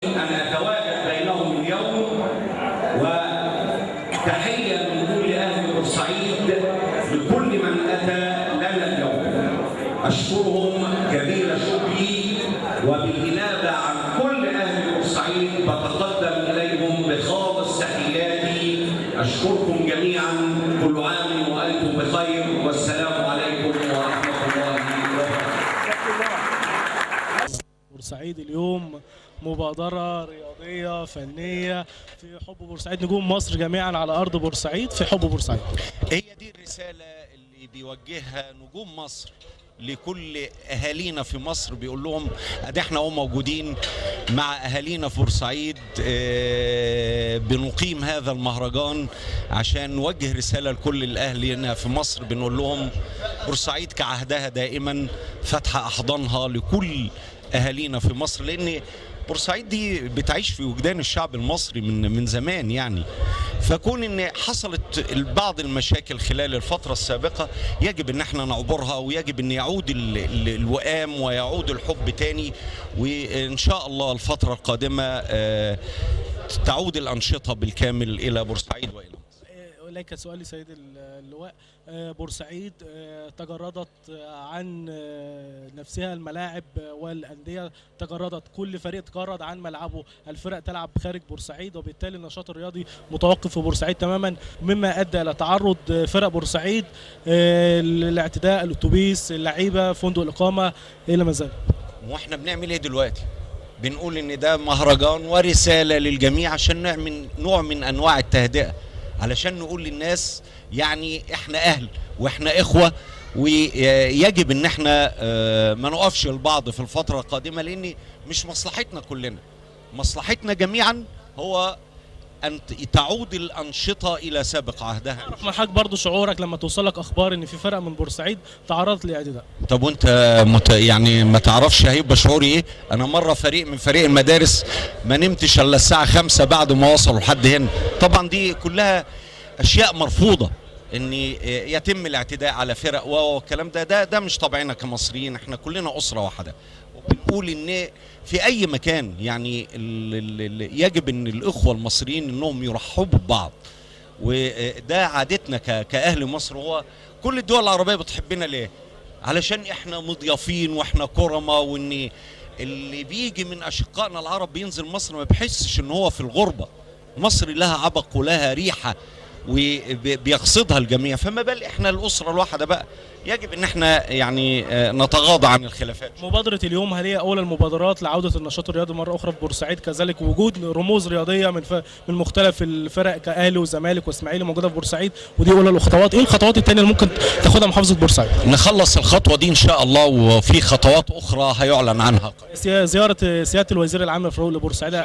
أن أتواجد بينهم اليوم، وتحية من كل أهل بورسعيد لكل من أتى لنا اليوم. أشكرهم جزيل شكري، وبالإنابة عن كل أهل بورسعيد بتقدم إليهم بخالص تحياتي. أشكركم جميعا، كل عام وأنتم بخير، والسلام عليكم ورحمة الله وبركاته. بورسعيد اليوم مبادرة رياضية فنية في حب بورسعيد، نجوم مصر جميعا على أرض بورسعيد في حب بورسعيد. هي دي الرسالة اللي بيوجهها نجوم مصر لكل أهالينا في مصر، بيقول لهم أدي احنا موجودين مع أهالينا في بورسعيد، بنقيم هذا المهرجان عشان نوجه رسالة لكل الأهالينا في مصر، بنقول لهم بورسعيد كعهدها دائما فاتحة أحضانها لكل أهالينا في مصر، لأن بورسعيد دي بتعيش في وجدان الشعب المصري من زمان يعني. فكون ان حصلت بعض المشاكل خلال الفترة السابقة يجب ان احنا نعبرها، ويجب ان يعود الوئام ويعود الحب تاني، وان شاء الله الفترة القادمة تعود الأنشطة بالكامل الى بورسعيد والى مصر. إليك سؤالي سيد اللواء، بورسعيد تجردت عن نفسها الملاعب والأندية، تجردت كل فريق تجرد عن ملعبه، الفرق تلعب خارج بورسعيد، وبالتالي النشاط الرياضي متوقف في بورسعيد تماما، مما أدى إلى تعرض فرق بورسعيد للاعتداء، الأتوبيس، اللعيبة، فندق الإقامة إلى ما زال. واحنا بنعمل إيه دلوقتي؟ بنقول إن ده مهرجان ورسالة للجميع عشان نعمل نوع من أنواع التهدئة، علشان نقول للناس يعني احنا اهل واحنا اخوة، ويجب ان احنا ما نقفش لبعض في الفترة القادمة، لان مش مصلحتنا كلنا، مصلحتنا جميعا هو ان تعود الانشطة الى سابق عهدها. من حضرتك برضو شعورك لما توصلك اخبار ان في فرق من بورسعيد تعرضت لاعتداء؟ طب وانت يعني ما تعرفش هيبقى شعوري ايه؟ انا مرة فريق من فريق المدارس ما نمتش الا الساعة 5 بعد ما وصلوا لحد هنا. طبعا دي كلها اشياء مرفوضة، ان يتم الاعتداء على فرق والكلام ده مش طبعنا كمصريين، احنا كلنا اسرة واحدة، وبنقول ان في اي مكان يعني يجب ان الاخوة المصريين انهم يرحبوا ببعض، وده عادتنا كاهل مصر. هو كل الدول العربية بتحبنا ليه؟ علشان احنا مضيافين واحنا كرمة، وان اللي بيجي من اشقائنا العرب بينزل مصر ما بيحسش ان هو في الغربة. مصر لها عبق ولها ريحة وبيقصدها الجميع، فما بال احنا الاسره الواحده بقى. يجب ان احنا يعني نتغاضى عن الخلافات. مبادره اليوم هل هي اول المبادرات لعوده النشاط الرياضي مره اخرى في بورسعيد، كذلك وجود رموز رياضيه من مختلف الفرق كاهلي وزمالك واسماعيلي موجوده في بورسعيد، ودي اولى الخطوات. ايه الخطوات الثانيه اللي ممكن تاخدها محافظه بورسعيد؟ نخلص الخطوه دي ان شاء الله، وفي خطوات اخرى هيعلن عنها. زياره سياده الوزير العام فاروق لبورسعيد